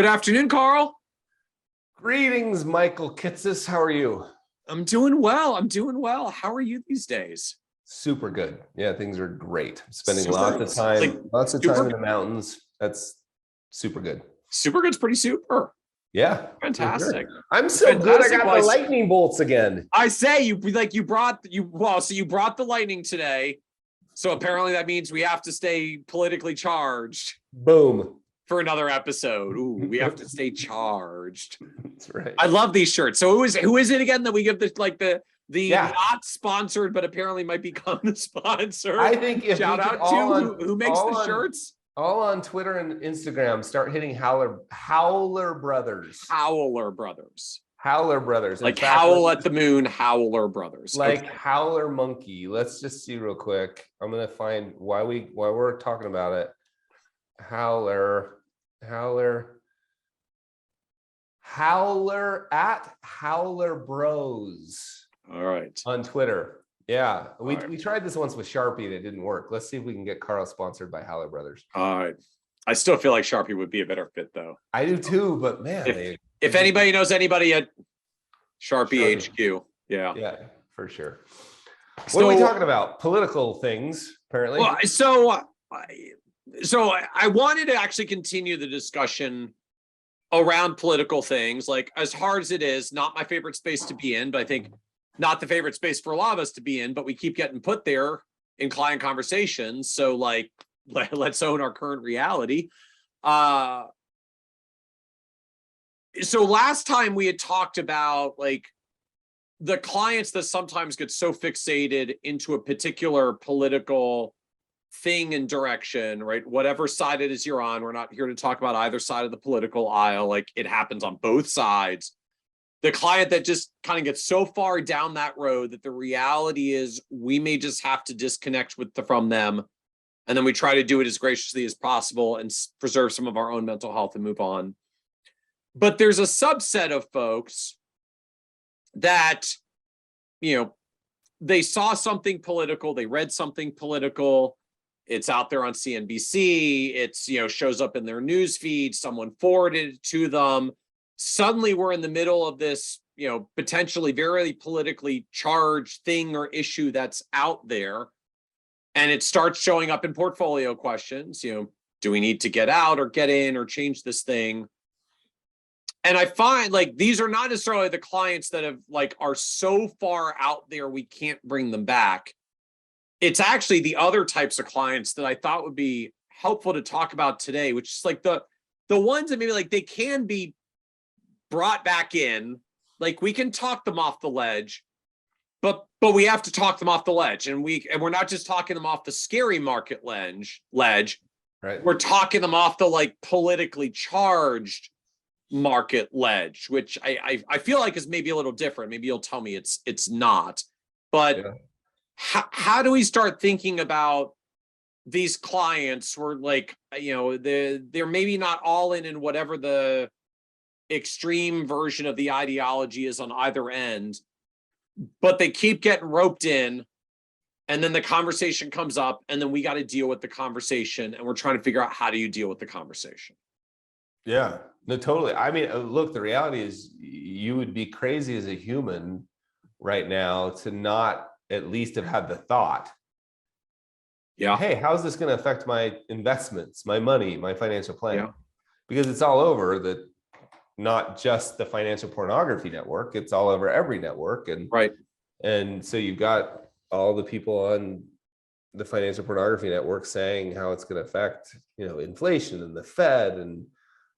Good afternoon, Carl. Greetings, Michael Kitces. How are you? I'm doing well. How are you these days? Super good. Yeah, things are great. Spending Super. lots of time in the mountains. That's super good. Super good's pretty super. Yeah. Fantastic. Sure. I'm so good. I got the lightning bolts again. I say you brought the lightning today. So apparently that means we have to stay politically charged. Boom. For another episode. Ooh, we have to stay charged. That's right. I love these shirts. So who is it again that we give the not sponsored, but apparently might become the sponsor? I think if shout out to who makes the shirts. All on Twitter and Instagram, start hitting Howler Brothers. Howler Brothers. Howler Brothers. Like Howl at the Moon, Howler Brothers. Like okay. Howler Monkey. Let's just see real quick. I'm gonna find why we're talking about it. Howler at Howler Bros. All right. On Twitter. Yeah. We tried this once with Sharpie and it didn't work. Let's see if we can get Carl sponsored by Howler Brothers. All right. I still feel like Sharpie would be a better fit though. I do too, but man. If anybody knows anybody at Sharpie HQ. Yeah. Yeah, for sure. What are we talking about? Political things, apparently. Well, so I wanted to actually continue the discussion around political things, like as hard as it is, not my favorite space to be in, but I think not the favorite space for a lot of us to be in, but we keep getting put there in client conversations. So like, let's own our current reality. So last time we had talked about like the clients that sometimes get so fixated into a particular political thing and direction, right? Whatever side it is you're on, we're not here to talk about either side of the political aisle. Like it happens on both sides. The client that just kind of gets so far down that road that the reality is we may just have to disconnect from them. And then we try to do it as graciously as possible and preserve some of our own mental health and move on. But there's a subset of folks that, they saw something political, they read something political, it's out there on CNBC, it's, shows up in their news feed, someone forwarded it to them. Suddenly we're in the middle of this, potentially very politically charged thing or issue that's out there. And it starts showing up in portfolio questions, do we need to get out or get in or change this thing? And I find like these are not necessarily the clients that are so far out there we can't bring them back. It's actually the other types of clients that I thought would be helpful to talk about today, which is like the ones that maybe like they can be brought back in. Like we can talk them off the ledge, but we have to talk them off the ledge, and we're not just talking them off the scary market ledge. Right. We're talking them off the like politically charged market ledge, which I feel like is maybe a little different. Maybe you'll tell me it's not, but yeah. How do we start thinking about these clients where like, they're maybe not all in whatever the extreme version of the ideology is on either end, but they keep getting roped in, and then the conversation comes up, and then we got to deal with the conversation, and we're trying to figure out how do you deal with the conversation. Yeah, no, totally. I mean, look, the reality is you would be crazy as a human right now to not at least have had the thought. Yeah. Hey, how's this going to affect my investments, my money, my financial plan? Yeah. Because it's all over not just the financial pornography network, it's all over every network. And right. And so you've got all the people on the financial pornography network saying how it's going to affect, inflation and the Fed and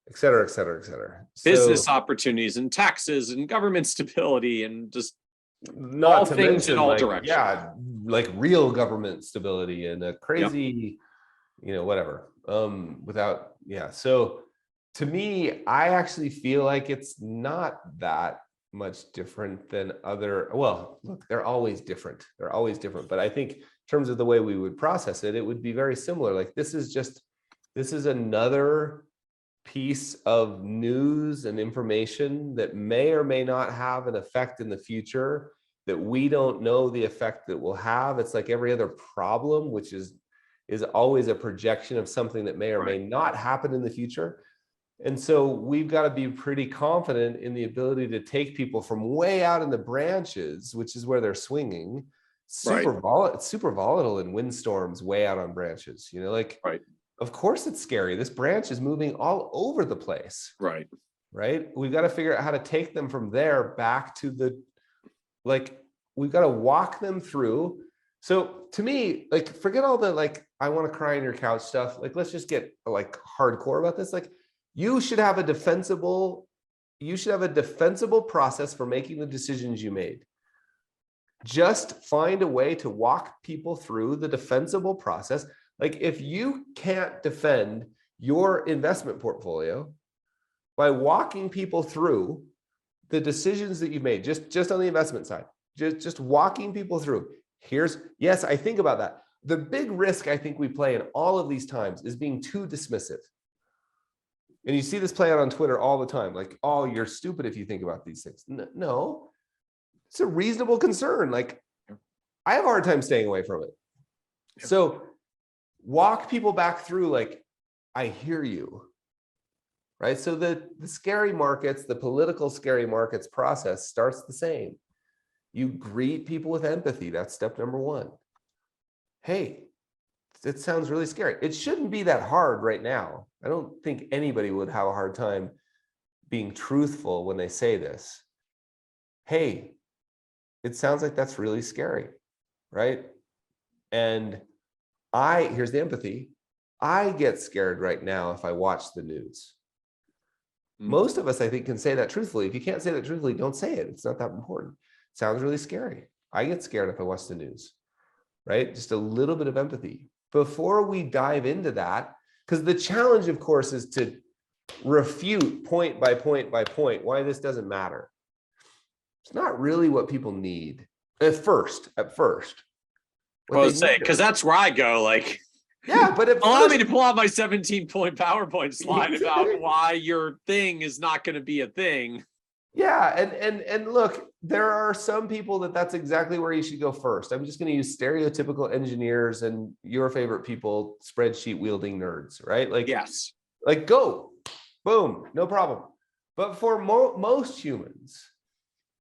et cetera, et cetera, et cetera. Business opportunities and taxes and government stability and just not all to things mention, in all like, directions. Yeah, like real government stability and a crazy, whatever. So to me, I actually feel like it's not that much different than look, they're always different. But I think in terms of the way we would process it, it would be very similar. Like this is another piece of news and information that may or may not have an effect in the future that we don't know the effect that will have. It's like every other problem, which is always a projection of something that may or may not happen in the future. And so we've got to be pretty confident in the ability to take people from way out in the branches, which is where they're swinging, super volatile in windstorms, way out on branches, you know, like, of course it's scary. This branch is moving all over the place. Right. We've got to figure out how to take them from there back to the, like, we've got to walk them through. So to me, like, forget all the, like, I want to cry on your couch stuff. Like, let's just get like hardcore about this. Like, you should have a defensible process for making the decisions you made. Just find a way to walk people through the defensible process. Like, if you can't defend your investment portfolio by walking people through the decisions that you've made, just on the investment side, just walking people through, yes, I think about that. The big risk I think we play in all of these times is being too dismissive. And you see this play out on Twitter all the time, like, oh, you're stupid if you think about these things. No, it's a reasonable concern. Like, I have a hard time staying away from it. So walk people back through, like, I hear you, right? So the scary markets, the political scary markets process starts the same. You greet people with empathy. That's step number one. Hey, it sounds really scary. It shouldn't be that hard right now. I don't think anybody would have a hard time being truthful when they say this. Hey, it sounds like that's really scary, right? And here's the empathy. I get scared right now if I watch the news. Most of us, I think, can say that truthfully. If you can't say that truthfully, don't say it. It's not that important. It sounds really scary. I get scared if I watch the news, right? Just a little bit of empathy. Before we dive into that, because the challenge, of course, is to refute point by point by point why this doesn't matter. It's not really what people need at first. I was saying, because that's where I go, like, yeah, but allow me to pull out my 17-point PowerPoint slide about why your thing is not going to be a thing. Yeah, and look, there are some people that's exactly where you should go first. I'm just going to use stereotypical engineers and your favorite people, spreadsheet wielding nerds, right? Like, yes, like, go, boom, no problem. But for most humans,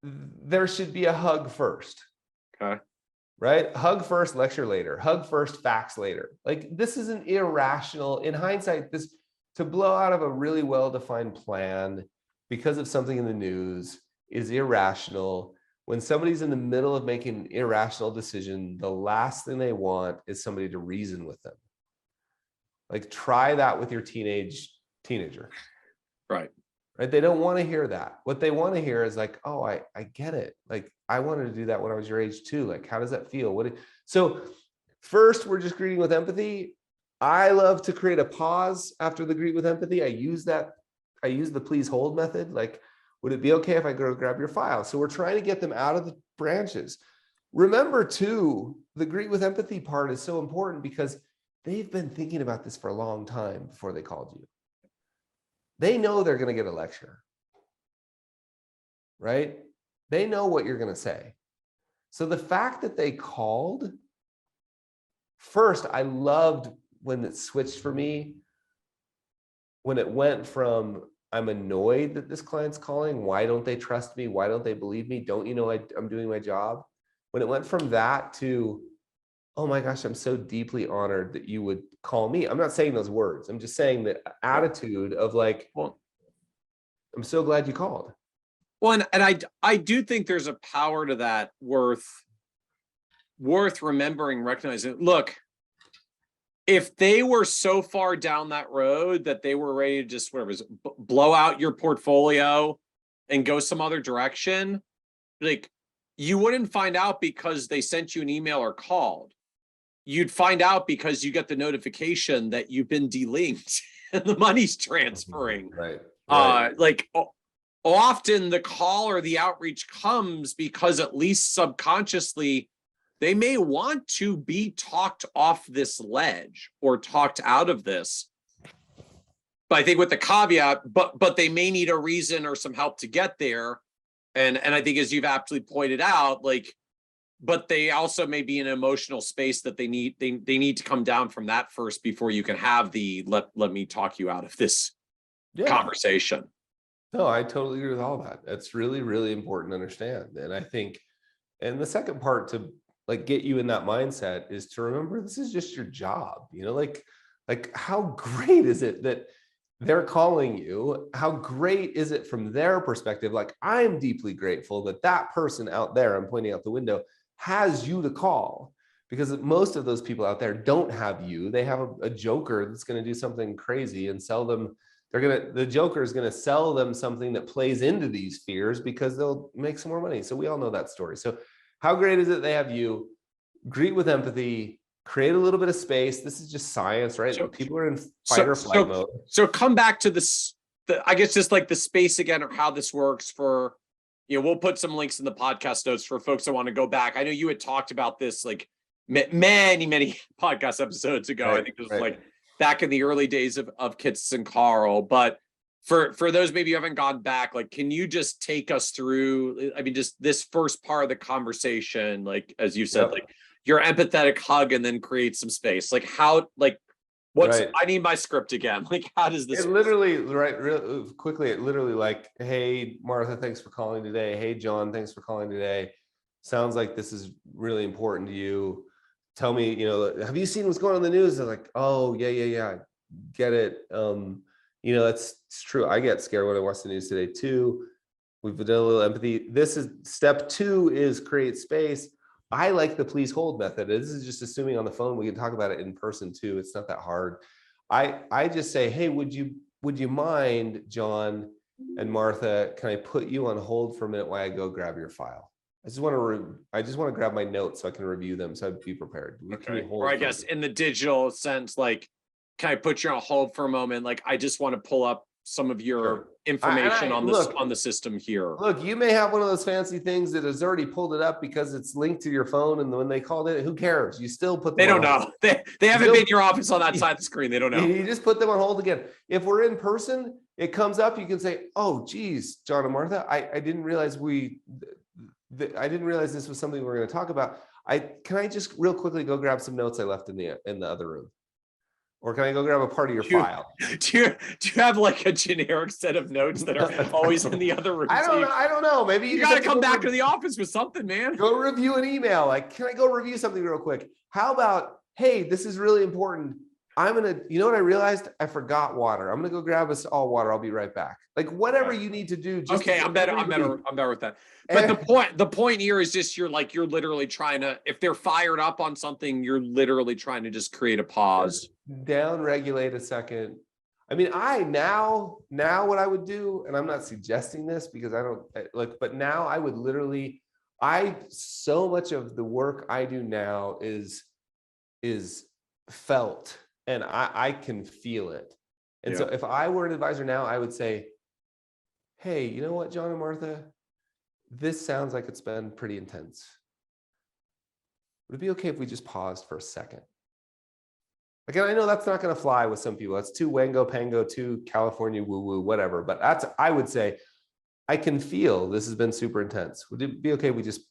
there should be a hug first. Okay. Right? Hug first, lecture later. Hug first, facts later. Like, this is an irrational, in hindsight, this to blow out of a really well-defined plan because of something in the news is irrational. When somebody's in the middle of making an irrational decision, the last thing they want is somebody to reason with them. Like, try that with your teenager. Right. They don't want to hear that. What they want to hear is like, oh, I get it. Like, I wanted to do that when I was your age too. Like, how does that feel? So first, we're just greeting with empathy. I love to create a pause after the greet with empathy. I use the please hold method. Like, would it be okay if I go grab your file? So we're trying to get them out of the branches. Remember too, the greet with empathy part is so important because they've been thinking about this for a long time before they called you. They know they're going to get a lecture, right? They know what you're going to say. So the fact that they called, first, I loved when it switched for me, when it went from, I'm annoyed that this client's calling. Why don't they trust me? Why don't they believe me? Don't you know I'm doing my job? When it went from that to, oh my gosh, I'm so deeply honored that you would call me. I'm not saying those words. I'm just saying the attitude of like, well, I'm so glad you called. Well, and I do think there's a power to that worth remembering, recognizing. Look, if they were so far down that road that they were ready to just blow out your portfolio and go some other direction, like, you wouldn't find out because they sent you an email or called. You'd find out because you get the notification that you've been delinked and the money's transferring. Right. Like, often the call or the outreach comes because at least subconsciously they may want to be talked off this ledge or talked out of this. But I think with the caveat, but they may need a reason or some help to get there. And I think, as you've aptly pointed out, like, but they also may be in an emotional space that they need to come down from that first before you can have the let me talk you out of this conversation. No, I totally agree with all that. That's really, really important to understand. And I think, and the second part to like get you in that mindset is to remember this is just your job, like how great is it that they're calling you? How great is it from their perspective? Like, I'm deeply grateful that that person out there, I'm pointing out the window, has you to call, because most of those people out there don't have you. They have a joker that's going to do something crazy and sell them. The joker is going to sell them something that plays into these fears because they'll make some more money. So we all know that story. So how great is it they have you? Greet with empathy, create a little bit of space. This is just science, right? So, people are in fight or flight mode. So come back to this, I guess just like the space again, or how this works for, we'll put some links in the podcast notes for folks that want to go back. I know you had talked about this like many podcast episodes ago. Right, I think it was like back in the early days of Kitces and Carl. But for those maybe you haven't gone back, like, can you just take us through, I mean, just this first part of the conversation, like, as you said, like your empathetic hug and then create some space, like how, like, I need my script again. Like, how does this? It literally, really quickly, it literally like, hey, Martha, thanks for calling today. Hey, John, thanks for calling today. Sounds like this is really important to you. Tell me, have you seen what's going on in the news? They're like, oh, yeah. Get it. It's true. I get scared when I watch the news today too. We've done a little empathy. This is step 2 is create space. I like the please hold method. This is just assuming on the phone. We can talk about it in person too. It's not that hard. I just say, hey, would you mind, John and Martha, can I put you on hold for a minute while I go grab your file? I just want to grab my notes so I can review them, so I'd be prepared. Okay. Or I guess in the digital sense, like, can I put you on hold for a moment? Like, I just want to pull up some of your information on the system here. Look, you may have one of those fancy things that has already pulled it up because it's linked to your phone, and when they called it, who cares? You still put them They don't know. They haven't been in your office on that side of the screen. They don't know. You just put them on hold again. If we're in person, it comes up. You can say, "Oh, geez, John and Martha, I didn't realize this was something we were going to talk about. Can I just real quickly go grab some notes I left in the other room? Or can I go grab a part of your file?" Do you have like a generic set of notes that are always in the other room? I don't know. Maybe you got to come back to the office with something, man. Go review an email. Like, can I go review something real quick? How about, hey, this is really important. You know what I realized? I forgot water. I'm going to go grab us all water. I'll be right back. Like, whatever you need to do. Okay, I'm better with that. But the point here is just you're literally trying to, if they're fired up on something, you're literally trying to just create a pause. Down regulate a second. I mean, now what I would do, and I'm not suggesting this because I don't like, but now I would literally, so much of the work I do now is felt, and I can feel it. And so if I were an advisor now, I would say, hey, you know what, John and Martha, this sounds like it's been pretty intense. Would it be okay if we just paused for a second? Again, I know that's not going to fly with some people. That's too wango pango, too California woo woo, whatever. But I would say, I can feel this has been super intense. Would it be okay if we just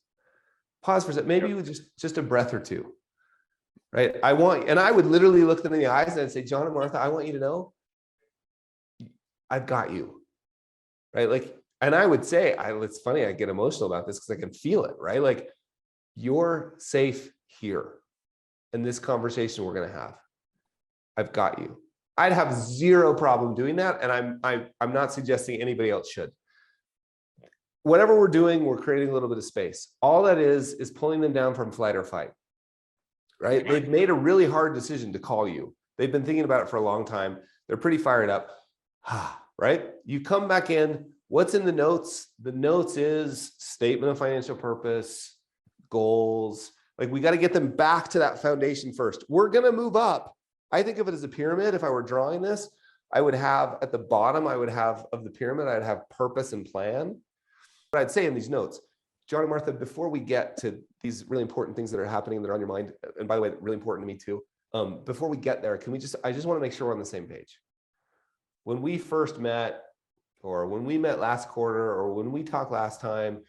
pause for a second? Maybe with just a breath or two, right? I would literally look them in the eyes and I'd say, John and Martha, I want you to know, I've got you, right? Like, and I would say, it's funny, I get emotional about this because I can feel it, right? Like, you're safe here in this conversation we're going to have. I've got you. I'd have zero problem doing that. And I'm not suggesting anybody else should. Whatever we're doing, we're creating a little bit of space. All that is pulling them down from flight or fight, right? They've made a really hard decision to call you. They've been thinking about it for a long time. They're pretty fired up, right? You come back in. What's in the notes? The notes is statement of financial purpose, goals. Like, we got to get them back to that foundation first. We're going to move up. I think of it as a pyramid. If I were drawing this, I would have at the bottom, of the pyramid, I'd have purpose and plan. But I'd say in these notes, John and Martha, before we get to these really important things that are happening that are on your mind, and by the way, really important to me too, before we get there, I just want to make sure we're on the same page. When we first met, or when we met last quarter, or when we talked last time,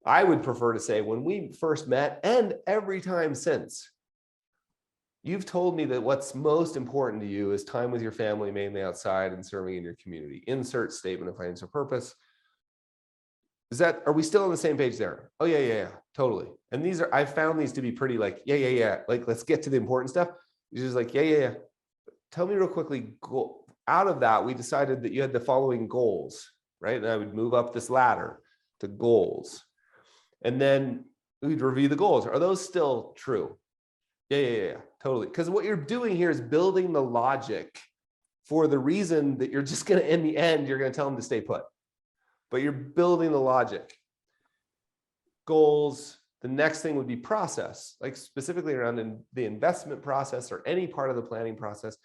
I would prefer to say when we first met and every time since, you've told me that what's most important to you is time with your family, mainly outside, and serving in your community. Insert statement of financial purpose. Are we still on the same page there? Oh yeah, totally. And I found these to be pretty like, yeah. Like, let's get to the important stuff. It's just like, yeah. Tell me real quickly, out of that, we decided that you had the following goals, right? And I would move up this ladder to goals. And then we'd review the goals. Are those still true? Yeah, totally. Because what you're doing here is building the logic for the reason that you're just going to, in the end, you're going to tell them to stay put. But you're building the logic. Goals. The next thing would be process, like specifically around the investment process or any part of the planning process.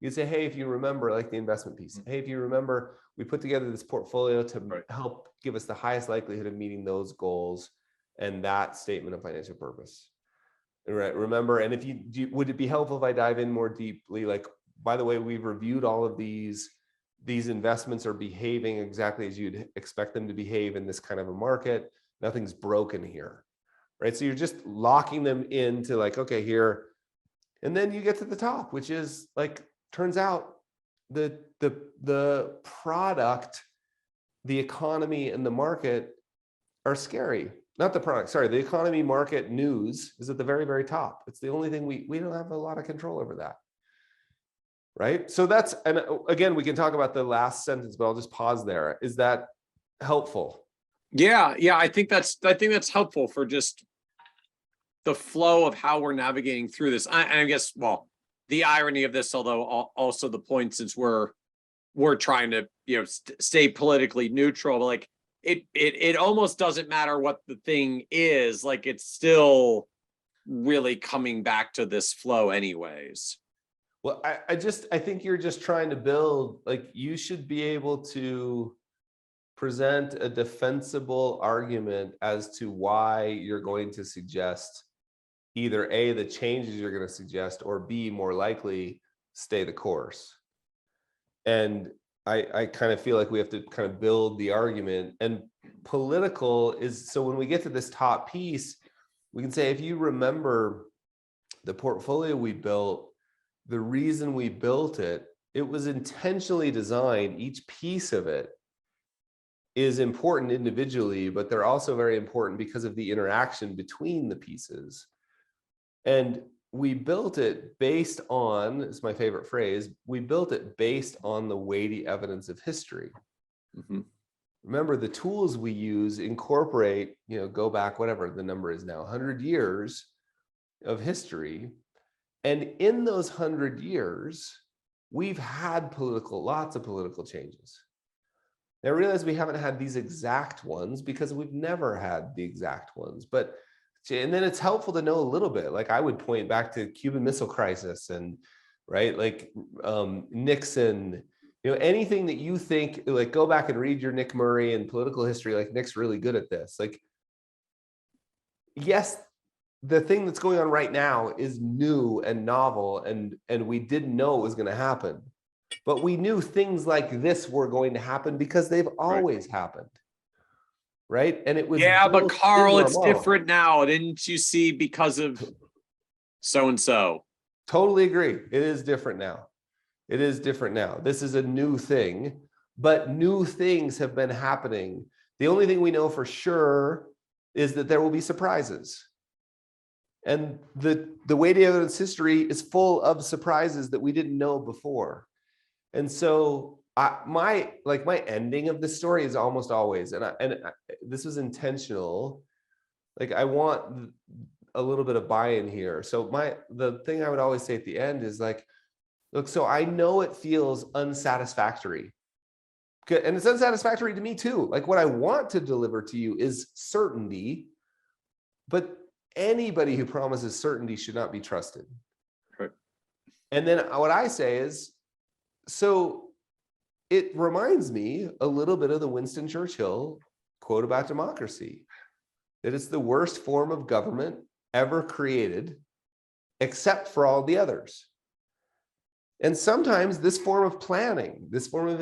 You'd say, hey, if you remember, like the investment piece, hey, if you remember, we put together this portfolio to help give us the highest likelihood of meeting those goals and that statement of financial purpose. Right. Remember, and would it be helpful if I dive in more deeply? Like, by the way, we've reviewed all of these investments are behaving exactly as you'd expect them to behave in this kind of a market. Nothing's broken here. Right. So you're just locking them into like, okay, here. And then you get to the top, which is like, turns out the product, the economy and the market are scary. Not the product, sorry, the economy, market, news is at the very, very top. It's the only thing we don't have a lot of control over that. Right. So and again, we can talk about the last sentence, but I'll just pause there. Is that helpful? Yeah. I think that's helpful for just the flow of how we're navigating through this. I guess, well, the irony of this, although also the point, since we're trying to, stay politically neutral, but like it almost doesn't matter what the thing is, like it's still really coming back to this flow anyways. Well, I think you're just trying to build, like, you should be able to present a defensible argument as to why you're going to suggest either A, the changes you're going to suggest, or B, more likely, stay the course. And I kind of feel like we have to kind of build the argument. And political is, so when we get to this top piece, we can say, if you remember the portfolio we built, the reason we built it, it was intentionally designed. Each piece of it is important individually, but they're also very important because of the interaction between the pieces. And we built it based on, it's my favorite phrase, we built it based on the weighty evidence of history. Mm-hmm. Remember, the tools we use incorporate, go back, whatever the number is now, 100 years of history. And in those 100 years, we've had lots of political changes. Now, I realize we haven't had these exact ones because we've never had the exact ones, and then it's helpful to know a little bit. Like, I would point back to Cuban Missile Crisis and, right, like Nixon, anything that you think, like, go back and read your Nick Murray and political history. Like, Nick's really good at this. Like, yes, the thing that's going on right now is new and novel, and we didn't know it was going to happen, but we knew things like this were going to happen because they've always happened. Right. And it was, but Carl, it's different now. Didn't you see, because of so and so? Totally agree. It is different now. This is a new thing, but new things have been happening. The only thing we know for sure is that there will be surprises. And the weighty evidence history is full of surprises that we didn't know before. And so my ending of the story is almost always, and this was intentional. Like, I want a little bit of buy-in here. So the thing I would always say at the end is like, look, so I know it feels unsatisfactory, and it's unsatisfactory to me too. Like, what I want to deliver to you is certainty, but anybody who promises certainty should not be trusted. Right. And then what I say is, so it reminds me a little bit of the Winston Churchill quote about democracy, that it's the worst form of government ever created, except for all the others. And sometimes this form of planning, this form of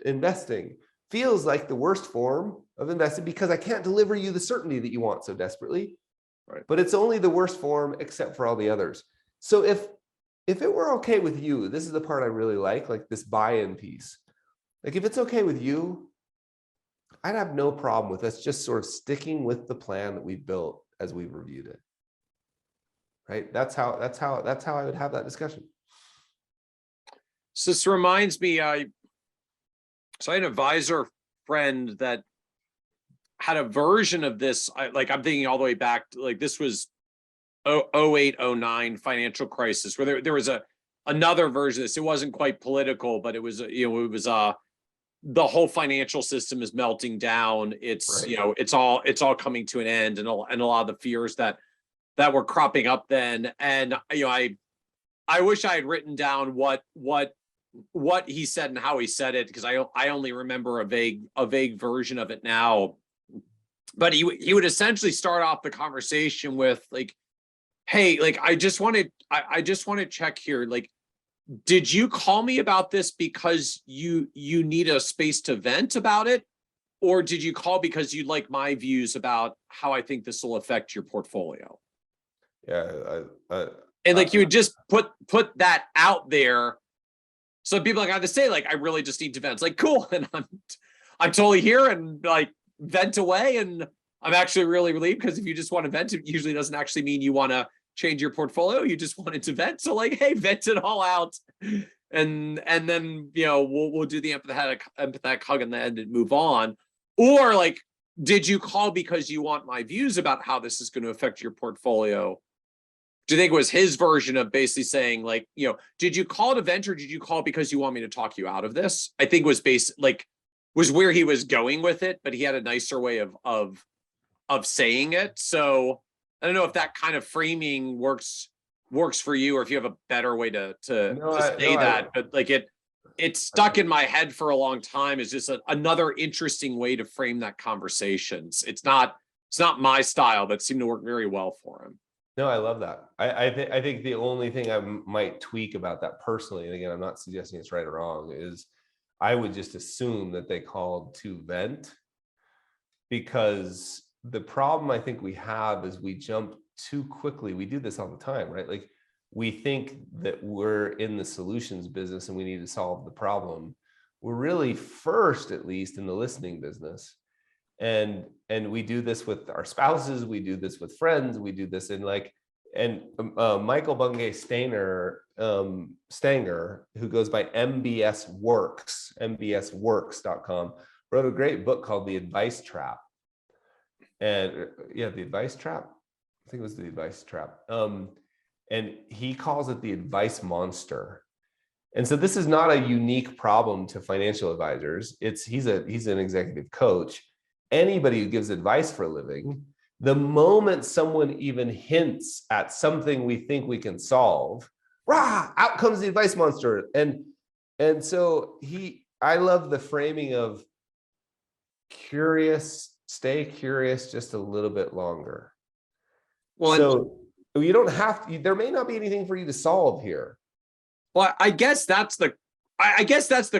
investing feels like the worst form of investing because I can't deliver you the certainty that you want so desperately. Right. But it's only the worst form except for all the others. So if if it were okay with you, this is the part I really like this buy-in piece. Like if it's okay with you, I'd have no problem with us just sort of sticking with the plan that we built as we reviewed it. Right? That's how I would have that discussion. So this reminds me, so I had an advisor friend that had a version of this. I'm thinking all the way back to, like, this was 08, 09 financial crisis, where there was another version of this. It wasn't quite political, but it was, it was the whole financial system is melting down. It's, Right. it's all coming to an end, and a lot of the fears that were cropping up then. And I wish I had written down what he said and how he said it, because I only remember a vague version of it now. But he would essentially start off the conversation with, like, hey, like, I just want to check here, like, did you call me about this because you need a space to vent about it, or did you call because you like my views about how I think this will affect your portfolio? Yeah. And like, you would just put that out there, so people got to say, like, I really just need to vent. It's like, cool, and I'm totally here, and like, vent away. And I'm actually really relieved, because if you just want to vent, it usually doesn't actually mean you want to change your portfolio. You just wanted to vent. So like, hey, vent it all out, and then we'll do the empathetic hug and then move on. Or like, did you call because you want my views about how this is going to affect your portfolio? Do you think it was his version of basically saying, like, did you call it a vent, or did you call because you want me to talk you out of this? I think was was where he was going with it, but he had a nicer way of saying it. So I don't know if that kind of framing works for you, or if you have a better way to say that. But like, it stuck in my head for a long time as just another interesting way to frame that conversation. It's not my style, but seemed to work very well for him. No, I love that. I think the only thing I might tweak about that personally, and again, I'm not suggesting it's right or wrong, is I would just assume that they called to vent, because the problem I think we have is we jump too quickly. We do this all the time, right? Like, we think that we're in the solutions business and we need to solve the problem. We're really first, at least, in the listening business. And we do this with our spouses, we do this with friends, we do this in Michael Bungay Stanger, who goes by MBS Works, mbsworks.com, wrote a great book called The Advice Trap. And yeah, The Advice Trap, I think it was The Advice Trap. And he calls it the advice monster. And so this is not a unique problem to financial advisors. He's an executive coach. Anybody who gives advice for a living, the moment someone even hints at something we think we can solve, out comes the advice monster. And so I love the framing of curious, stay curious just a little bit longer. Well, so you don't have to, there may not be anything for you to solve here. Well, I guess that's the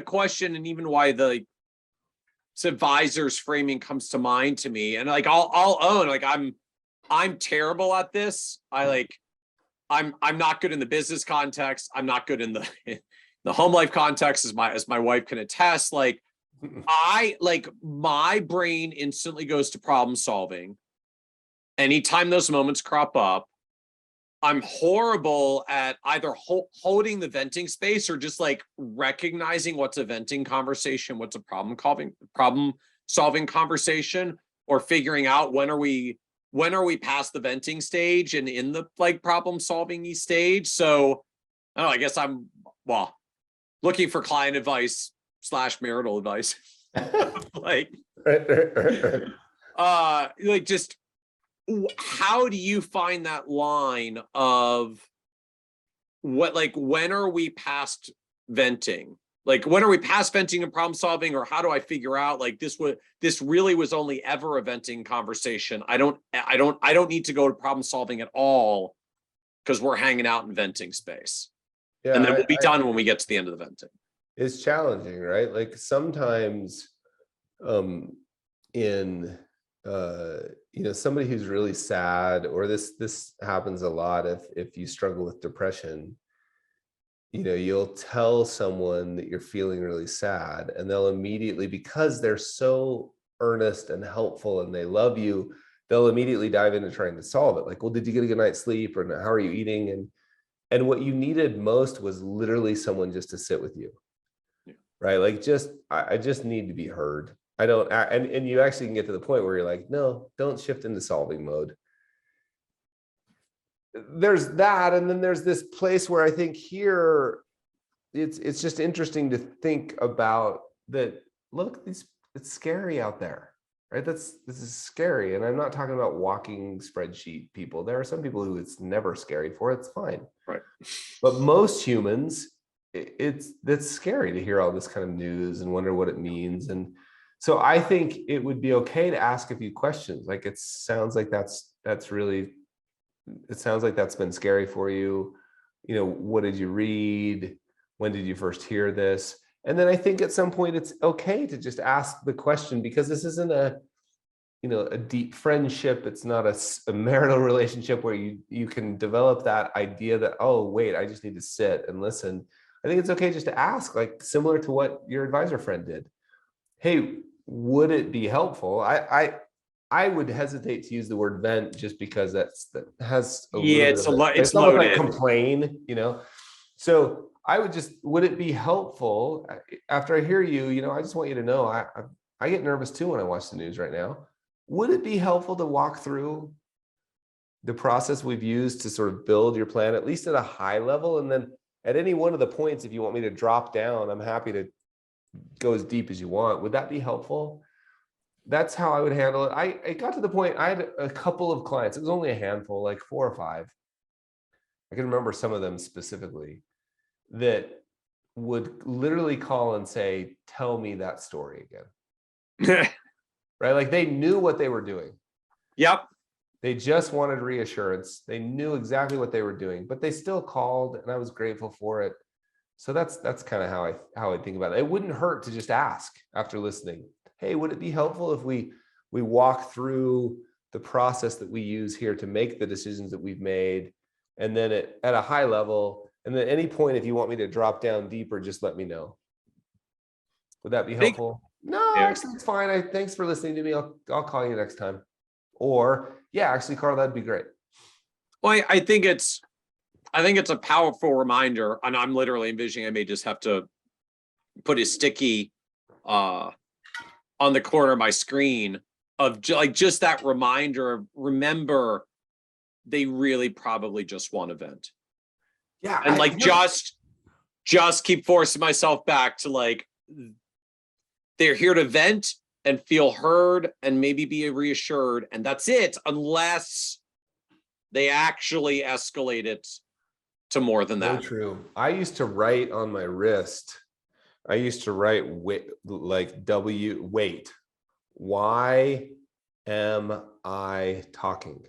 question, and even why the advisor's framing comes to mind to me. And like, I'll own, like, I'm terrible at this. I'm not good in the business context. I'm not good in the home life context, as my wife can attest. Like, my brain instantly goes to problem solving anytime those moments crop up. I'm horrible at either holding the venting space, or just like recognizing what's a venting conversation, what's a problem solving conversation, or figuring out when are we past the venting stage and in the like problem solving stage. So I don't know, I guess I'm looking for client advice / marital advice. Like, just, how do you find that line of when are we past venting? Like, when are we past venting and problem solving? Or how do I figure out, like, this really was only ever a venting conversation? I don't need to go to problem solving at all, because we're hanging out in venting space. Yeah, and then we'll be done when we get to the end of the venting. It's challenging, right? Like, sometimes somebody who's really sad, or this happens a lot if you struggle with depression, you'll tell someone that you're feeling really sad, and they'll immediately, because they're so earnest and helpful and they love you, they'll immediately dive into trying to solve it. Like, well, did you get a good night's sleep? Or how are you eating? And what you needed most was literally someone just to sit with you. Yeah. Right? Like, I just need to be heard. I don't, and you actually can get to the point where you're like, no, don't shift into solving mode. There's that, and then there's this place where I think here it's just interesting to think about that. Look, it's scary out there, right? This is scary, and I'm not talking about walking spreadsheet people. There are some people who it's never scary for. It's fine, Right. but most humans, that's scary to hear all this kind of news and wonder what it means. And so I think it would be okay to ask a few questions. Like, it sounds like that's really, it sounds like that's been scary for you. What did you read? When did you first hear this? And then I think at some point it's okay to just ask the question, because this isn't a deep friendship. It's not a marital relationship where you can develop that idea that, oh, wait, I just need to sit and listen. I think it's okay just to ask, like, similar to what your advisor friend did. Hey, would it be helpful? I would hesitate to use the word vent, just because that has a little bit of it's almost like loaded. complain, So I would just, would it be helpful after I hear you, I just want you to know, I get nervous too when I watch the news right now. Would it be helpful to walk through the process we've used to sort of build your plan, at least at a high level? And then at any one of the points, if you want me to drop down, I'm happy to go as deep as you want. Would that be helpful? That's how I would handle it. It got to the point, I had a couple of clients. It was only a handful, like 4 or 5. I can remember some of them specifically, that would literally call and say, tell me that story again. Right? Like, they knew what they were doing. Yep. They just wanted reassurance. They knew exactly what they were doing, but they still called, and I was grateful for it. So that's kind of how I think about it. It wouldn't hurt to just ask after listening, hey, would it be helpful if we walk through the process that we use here to make the decisions that we've made? And then at a high level, and then at any point, if you want me to drop down deeper, just let me know. Would that be helpful? No, actually, it's fine. Thanks for listening to me. I'll call you next time. Or, yeah, actually, Carl, that'd be great. Well, I think it's a powerful reminder, and I'm literally envisioning I may just have to put a sticky on the corner of my screen of just that reminder of, remember, they really probably just want to vent. Yeah. And just keep forcing myself back to, like, they're here to vent and feel heard and maybe be reassured. And that's it, unless they actually escalate it to more than that. So true. I used to write on my wrist. I used to write wait. Why am I talking?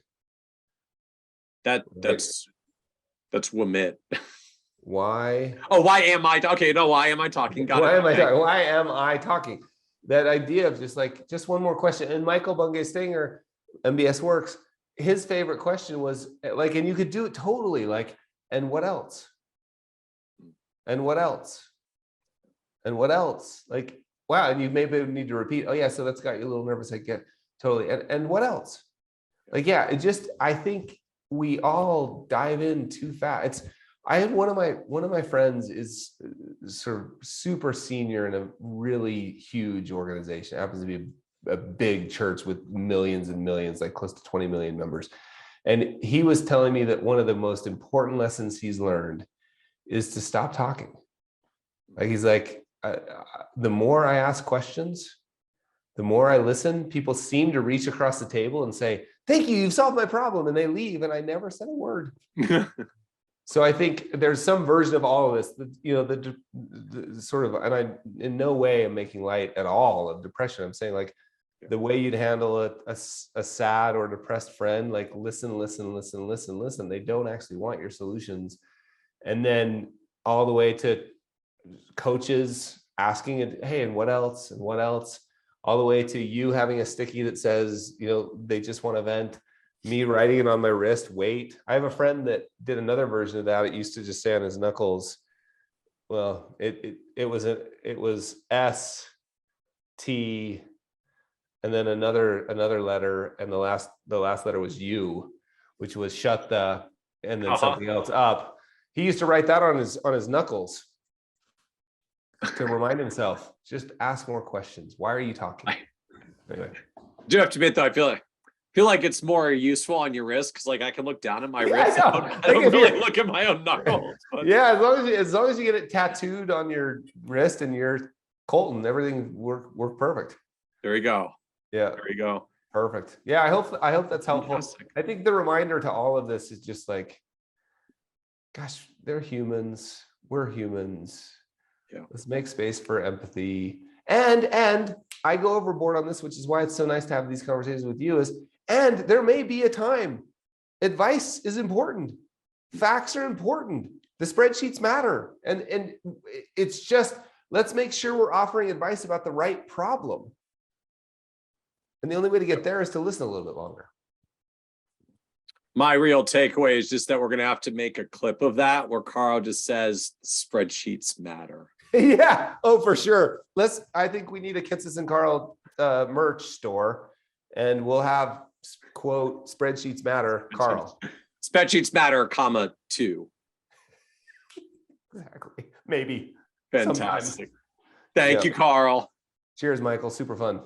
That's Womit. Why? Oh, why am I? Okay, no, why am I talking? Why am I talking? That idea of just one more question. And Michael Bungay Stinger, MBS Works, his favorite question was like, and you could do it totally like, and what else? And what else? And what else? Like, wow. And you maybe need to repeat, oh yeah, so that's got you a little nervous. I get totally. And what else? Like, yeah, I think we all dive in too fast. I have one of my friends is sort of super senior in a really huge organization. It happens to be a big church with millions and millions, like close to 20 million members. And he was telling me that one of the most important lessons he's learned is to stop talking. Like, he's like, the more I ask questions, the more I listen, people seem to reach across the table and say, thank you, you've solved my problem. And they leave, and I never said a word. So I think there's some version of all of this, the sort of, and I in no way am making light at all of depression. I'm saying, like, the way you'd handle a sad or depressed friend, like, listen. They don't actually want your solutions. And then all the way to coaches asking it, hey, and what else? And what else? All the way to you having a sticky that says, they just want to vent. Me writing it on my wrist, wait. I have a friend that did another version of that. It used to just say on his knuckles, Well, it was S T and then another letter, and the last letter was U, which was shut the, and then something else up. He used to write that on his knuckles to remind himself, just ask more questions. Why are you talking? Anyway. Do you have to admit though, I feel like it's more useful on your wrist because like I can look down at my wrist. I don't really look at my own knuckles. But. Yeah, as long as you get it tattooed on your wrist and you're Colton, everything work perfect. There you go. Yeah, there you go. Perfect. Yeah, I hope that's helpful. Fantastic. I think the reminder to all of this is just like, gosh, they're humans. We're humans. Yeah. Let's make space for empathy. And I go overboard on this, which is why it's so nice to have these conversations with you. And there may be a time. Advice is important. Facts are important. The spreadsheets matter. And it's just, let's make sure we're offering advice about the right problem. And the only way to get there is to listen a little bit longer. My real takeaway is just that we're going to have to make a clip of that where Carl just says spreadsheets matter. Yeah. Oh, for sure. I think we need a Kitces and Carl merch store, and we'll have quote spreadsheets matter, Carl. Spreadsheets matter, comma 2. Exactly. Maybe. Fantastic. Thank you, Carl. Cheers, Michael. Super fun.